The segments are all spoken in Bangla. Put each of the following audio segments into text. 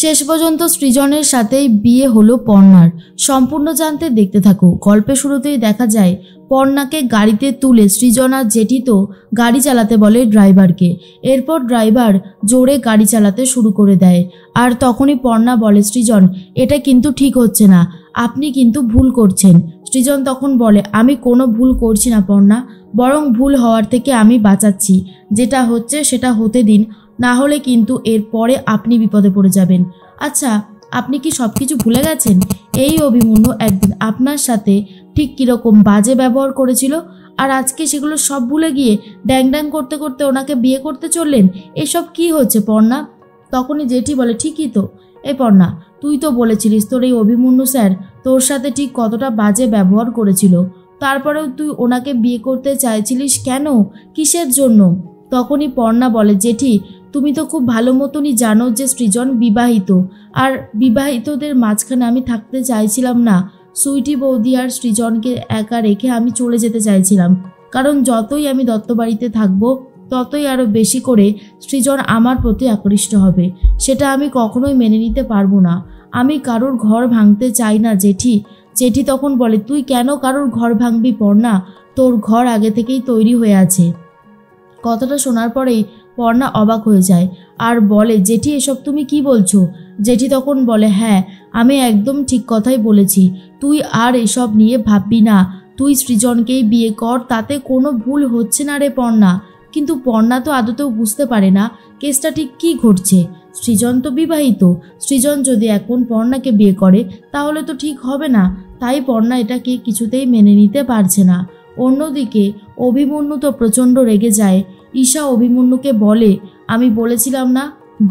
শেষ পর্যন্ত সৃজনের সাথেই বিয়ে হলো পর্ণার। সম্পূর্ণ জানতে দেখতে থাকো। গল্পের শুরুতেই দেখা যায় পর্ণাকে গাড়িতে তুলে সৃজন আর জেঠি তো গাড়ি চালাতে বলে ড্রাইভারকে। এরপর ড্রাইভার জোরে গাড়ি চালাতে শুরু করে দেয়। আর তখনই পর্ণা বলে, সৃজন এটা কিন্তু ঠিক হচ্ছে না, আপনি কিন্তু ভুল করছেন। সৃজন তখন বলে, আমি কোনো ভুল করছি না পর্ণা, বরং ভুল হওয়ার থেকে আমি বাঁচাচ্ছি। যেটা হচ্ছে সেটা হতে দিন, না হলে কিন্তু এরপরে আপনি বিপদে পড়ে যাবেন। আচ্ছা, আপনি কি সব কিছু ভুলে গেছেন? এই অভিমন্যু একদিন আপনার সাথে ঠিক কীরকম বাজে ব্যবহার করেছিল, আর আজকে সেগুলো সব ভুলে গিয়ে ড্যাং ড্যাং করতে করতে ওনাকে বিয়ে করতে চললেন। এসব কি হচ্ছে পর্ণা? তখনই জেঠি বলে, ঠিকই তো। এই পর্ণা, তুই তো বলেছিলিস তোর এই অভিমন্যু স্যার তোর সাথে ঠিক কতটা বাজে ব্যবহার করেছিল, তারপরেও তুই ওনাকে বিয়ে করতে চাইছিলিস কেন? কিসের জন্য? তখনই পর্ণা বলে, জেঠি তুমি তো খুব ভালো মতনই জানো যে সৃজন বিবাহিত, আর বিবাহিতদের মাঝখানে আমি থাকতে চাইছিলাম না। সুইটি বৌদি আর সৃজনকে একা রেখে আমি চলে যেতে চাইছিলাম, কারণ যতই আমি দত্তবাড়িতে থাকবো ততই আরও বেশি করে সৃজন আমার প্রতি আকৃষ্ট হবে। সেটা আমি কখনোই মেনে নিতে পারবো না। আমি কারোর ঘর ভাঙতে চাই না জেঠি। জেঠি তখন বলে, তুই কেন কারোর ঘর ভাঙবি পর্ণা? তোর ঘর আগে থেকেই তৈরি হয়ে আছে। কথাটা শোনার পরেই পর্ণা অবাক হয়ে যায় আর বলে, জেঠি এসব তুমি কি বলছো? জেঠি তখন বলে, হ্যাঁ আমি একদম ঠিক কথাই বলেছি, তুই আর এসব নিয়ে ভাববি না, তুই সৃজনকেই বিয়ে কর, তাতে কোনো ভুল হচ্ছে না রে পর্ণা। কিন্তু পর্ণা তো আদতেও বুঝতে পারে না কেসটা ঠিক কী ঘটছে। সৃজন তো বিবাহিত, সৃজন যদি এখন পর্ণাকে বিয়ে করে তাহলে তো ঠিক হবে না, তাই পর্ণা এটাকে কিছুতেই মেনে নিতে পারছে না। অন্যদিকে অভিমন্যু তো প্রচণ্ড রেগে যায়। ঈশা অভিমন্যুকে বলে, আমি বলেছিলাম না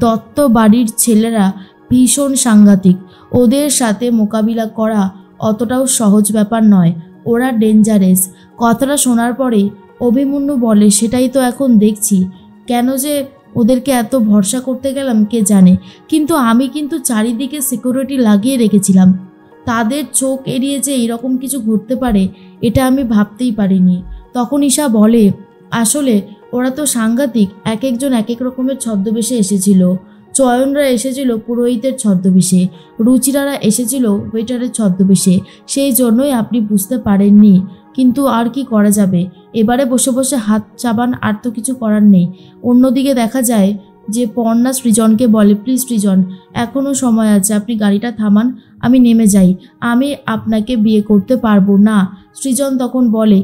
দত্ত বাড়ির ছেলেরা ভীষণ সাংঘাতিক, ওদের সাথে মোকাবিলা করা অতটাও সহজ ব্যাপার নয়, ওরা ডেঞ্জারাস। কথাটা শোনার পরে অভিমন্যু বলে, সেটাই তো এখন দেখছি, কেন যে ওদেরকে এত ভরসা করতে গেলাম কে জানে, কিন্তু আমি কিন্তু চারিদিকে সিকিউরিটি লাগিয়ে রেখেছিলাম, তাদের চোখ এড়িয়ে যে এরকম কিছু ঘটতে পারে এটা আমি ভাবতেই পারিনি। তখন ঈশা বলে, আসলে ওরা তো সাংঘাতিক, এক একজন এক এক রকমের ছদ্মবেশে এসেছিল। চয়নরা এসেছিল পুরোহিতের ছদ্মবেশে, রুচিরারা এসেছিল ওয়েটারের ছদ্মবেশে, সেই জন্যই আপনি বুঝতে পারেননি। কিন্তু আর কি করা যাবে, এবারে বসে বসে হাত চাবান, আর তো কিছু করার নেই। অন্যদিকে দেখা যায় যে পর্ণা সৃজনকে বলে, প্লিজ সৃজন এখনও সময় আছে, আপনি গাড়িটা থামান, আমি নেমে যাই, আমি আপনাকে বিয়ে করতে পারবো না। সৃজন তখন বলে,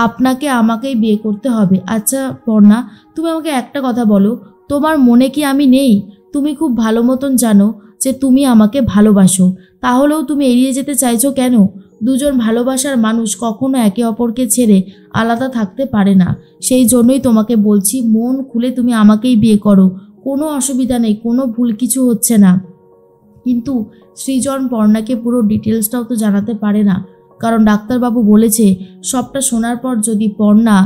আপনাকে আমাকেই বিয়ে করতে হবে। আচ্ছা পর্ণা, তুমি আমাকে একটা কথা বলো, তোমার মনে কি আমি নেই? তুমি খুব ভালো মতন জানো যে তুমি আমাকে ভালোবাসো, তাহলেও তুমি এড়িয়ে যেতে চাইছো কেন? দুজন ভালোবাসার মানুষ কখনো একে অপরকে ছেড়ে আলাদা থাকতে পারে না। সেই জন্যই তোমাকে বলছি, মন খুলে তুমি আমাকেই বিয়ে করো, কোনো অসুবিধা নেই, কোনো ভুল কিছু হচ্ছে না। কিন্তু সৃজন পর্ণাকে পুরো ডিটেলসটাও তো জানাতে পারে না, কারণ ডাক্তারবাবু বলেছে সবটা শোনার পর যদি পর্ণা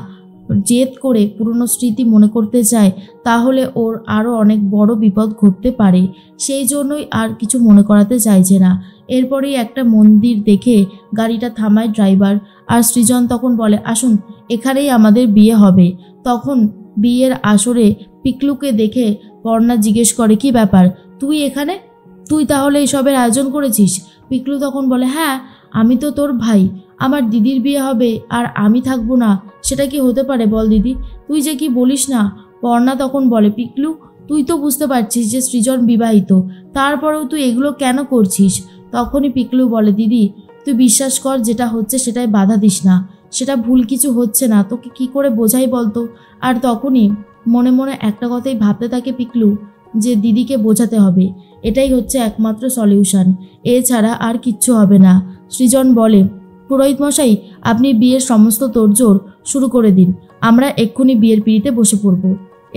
জেদ করে পুরনো স্মৃতি মনে করতে চায় তাহলে ওর আরও অনেক বড় বিপদ ঘটতে পারে, সেই জন্যই আর কিছু মনে করাতে চাইছে না। এরপরেই একটা মন্দির দেখে গাড়িটা থামায় ড্রাইভার, আর সৃজন তখন বলে, আসুন এখানেই আমাদের বিয়ে হবে। তখন বিয়ের আসরে পিকলুকে দেখে পর্ণা জিজ্ঞেস করে, কি ব্যাপার তুই এখানে? তুই তাহলে এসবের আয়োজন করেছিস? পিকলু তখন বলে, হ্যাঁ আমি তো তোর ভাই, আমার দিদির বিয়ে হবে আর আমি থাকবো না, সেটা কি হতে পারে বল দিদি, তুই যে কি বলিস না। পর্ণা তখন বলে, পিকলু তুই তো বুঝতে পারছিস যে সৃজন বিবাহিত, তারপরেও তুই এগুলো কেন করছিস? তখনই পিকলু বলে, দিদি তুই বিশ্বাস কর, যেটা হচ্ছে সেটাই বাধা দিস না, সেটা ভুল কিছু হচ্ছে না, তোকে কি করে বোঝাই বলতো? আর তখনই মনে মনে একটা কথাই ভাবতে থাকে পিকলু, যে দিদিকে বোঝাতে হবে, এটাই হচ্ছে একমাত্র সলিউশন, এছাড়া আর কিচ্ছু হবে না। সৃজন বলে, পুরোহিত মশাই আপনি বিয়ের সমস্ত তোড়জোড় শুরু করে দিন, আমরা এক্ষুনি বিয়ের পিঁড়িতে বসে পড়ব।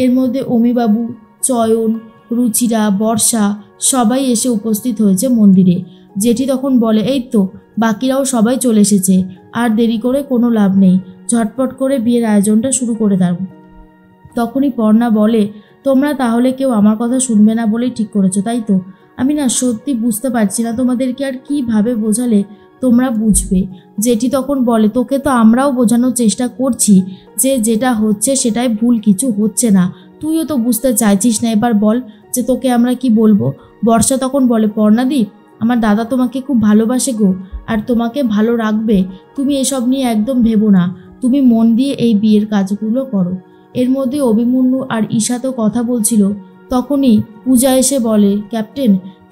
এর মধ্যে অমিবাবু, চয়ন, রুচিরা, বর্ষা সবাই এসে উপস্থিত হয়েছে মন্দিরে। জেঠি তখন বলে, এই তো বাকিরাও সবাই চলে এসেছে, আর দেরি করে কোনো লাভ নেই, ঝটপট করে বিয়ের আয়োজনটা শুরু করে দাও। তখনই পর্ণা বলে, তোমরা তাহলে কেউ আমার কথা শুনবে না বলেই ঠিক করেছো তাই তো? আমি না সত্যি বুঝতে পারছি না তোমাদেরকে আর কীভাবে বোঝালে তোমরা বুঝবে। জেঠি তখন বলে, তোকে তো আমরাও বোঝানোর চেষ্টা করছি যে যেটা হচ্ছে সেটাই ভুল, কিছু হচ্ছে না, তুইও তো বুঝতে চাইছিস না, এবার বল যে তোকে আমরা কি বলবো। বর্ষা তখন বলে, পর্ণাদি, আমার দাদা তোমাকে খুব ভালোবাসে গো, আর তোমাকে ভালো রাখবে। তুমি এসব নিয়ে একদম ভেবো না, তুমি মন দিয়ে এই বিয়ের কাজগুলো করো। এর মধ্যে অভিমন্যু আর ঈশা তো কথা বলছিল। তখনই পূজা এসে বলে,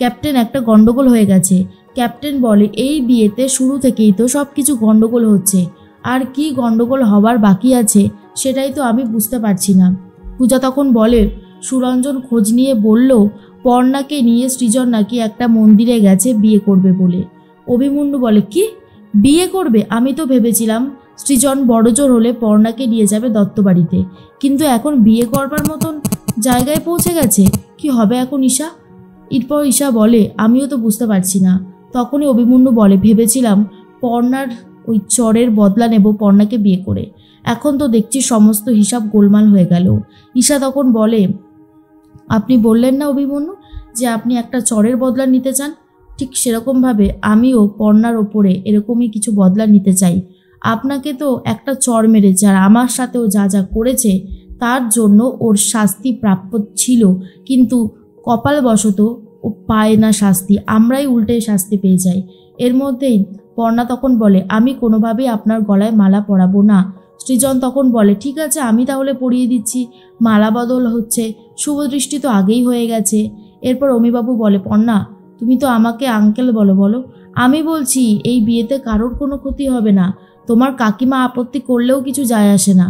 ক্যাপ্টেন একটা গন্ডগোল হয়ে গেছে। ক্যাপ্টেন বলে, এই বিয়েতে শুরু থেকেই তো সব কিছু গন্ডগোল হচ্ছে, আর কি গন্ডগোল হবার বাকি আছে সেটাই তো আমি বুঝতে পারছি না। পূজা তখন বলে, সুরঞ্জন খোঁজ নিয়ে বলল পর্ণাকে নিয়ে সৃজন নাকি একটা মন্দিরে গেছে বিয়ে করবে বলে। অভিমন্যু বলে, কি বিয়ে করবে? আমি তো ভেবেছিলাম সৃজন বড়জোর হলে পর্ণাকে নিয়ে যাবে দত্তবাড়িতে, কিন্তু এখন বিয়ে করবার মতন জায়গায় পৌঁছে গেছে। কি হবে এখন ঈশা? এরপর ঈশা বলে, আমিও তো বুঝতে পারছি না। তখনই অভিমন্যু বলে, ভেবেছিলাম পর্ণার ওই চরের বদলা নেব পর্ণাকে বিয়ে করে, এখন তো দেখছি সমস্ত হিসাব গোলমাল হয়ে গেল। ঈশা তখন বলে, আপনি বললেন না অভিমন্যু যে আপনি একটা চরের বদলা নিতে চান, ঠিক সেরকমভাবে আমিও পর্ণার ওপরে এরকমই কিছু বদলা নিতে চাই। আপনাকে তো একটা চর মেরেছে, আর আমার সাথেও যা যা করেছে তার জন্য ওর শাস্তি প্রাপ্য ছিল, কিন্তু কপালবশত ও পায় না শাস্তি, আমরাই উল্টে শাস্তি পেয়ে যাই। এর মধ্যেই পর্ণা তখন বলে, আমি কোনোভাবেই আপনার গলায় মালা পরাবো না। সৃজন তখন বলে, ঠিক আছে, আমি তাহলে পরিয়ে দিচ্ছি, মালা বদল হচ্ছে, শুভদৃষ্টি তো আগেই হয়ে গেছে। এরপর অমিবাবু বলে, পর্ণা, তুমি তো আমাকে আঙ্কেল বলো। আমি বলছি এই বিয়েতে কারোর কোনো ক্ষতি হবে না, তোমার কাকিমা আপত্তি করলেও কিছু যায় আসে না।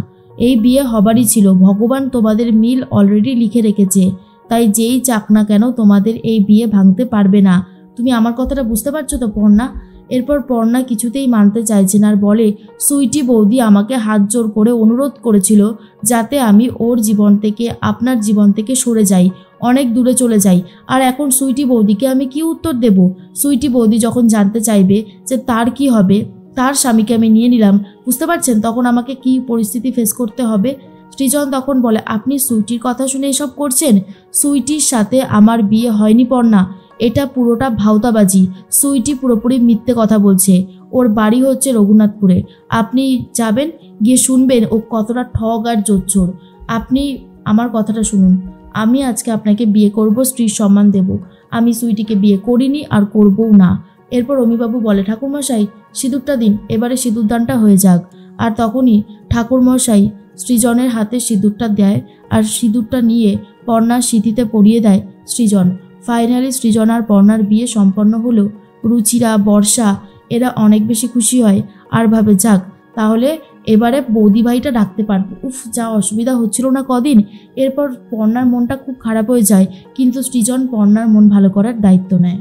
এই বিয়ে হবারই ছিল, ভগবান তোমাদের মিল অলরেডি লিখে রেখেছে, তাই যেই চাক না কেন তোমাদের এই বিয়ে ভাঙতে পারবে না। তুমি আমার কথাটা বুঝতে পারছো তো পর্ণা? এরপর পর্ণা কিছুতেই মানতে চাইছে না, আর বলে, সুইটি বৌদি আমাকে হাত জোর করে অনুরোধ করেছিল যাতে আমি ওর জীবন থেকে, আপনার জীবন থেকে সরে যাই, অনেক দূরে চলে যাই। আর এখন সুইটি বৌদিকে আমি কি উত্তর দেব? সুইটি বৌদি যখন জানতে চাইবে যে তার কি হবে, তার স্বামীকে আমি নিয়ে নিলাম, বুঝতে পারছেন তখন আমাকে কি পরিস্থিতি ফেস করতে হবে। সৃজন তখন বলে, আপনি সুইটির কথা শুনে এসব করছেন? সুইটির সাথে আমার বিয়ে হয়নি পর্ণা, এটা পুরোটা ভাওতাবাজি। সুইটি পুরোপুরি মিথ্যে কথা বলছে, ওর বাড়ি হচ্ছে রঘুনাথপুরে। আপনি যাবেন, গিয়ে শুনবেন ও কতটা ঠগ আর জোচ্চোর। আপনি আমার কথাটা শুনুন, আমি আজকে আপনাকে বিয়ে করব, স্ত্রীর সম্মান দেব। আমি সুইটিকে বিয়ে করিনি আর করবও না। এরপর অমিবাবু বলে, ঠাকুরমশাই সিঁদুরটা দিন, এবারে সিঁদুরদানটা হয়ে যাক। আর তখনই ঠাকুরমশাই সৃজনের হাতে সিঁদুরটা দেয়, আর সিঁদুরটা নিয়ে পর্ণার সিঁথিতে পরিয়ে দেয় সৃজন। ফাইনালি সৃজন আর পর্ণার বিয়ে সম্পন্ন হলো। রুচিরা, বর্ষা এরা অনেক বেশি খুশি হয়, আর ভাবে যাক তাহলে এবারে বৌদি ভাইটা ডাকতে পারবো। উফ, যা অসুবিধা হচ্ছিল না কদিন। এরপর পর্ণার মনটা খুব খারাপ হয়ে যায়, কিন্তু সৃজন পর্ণার মন ভালো করার দায়িত্ব নেয়।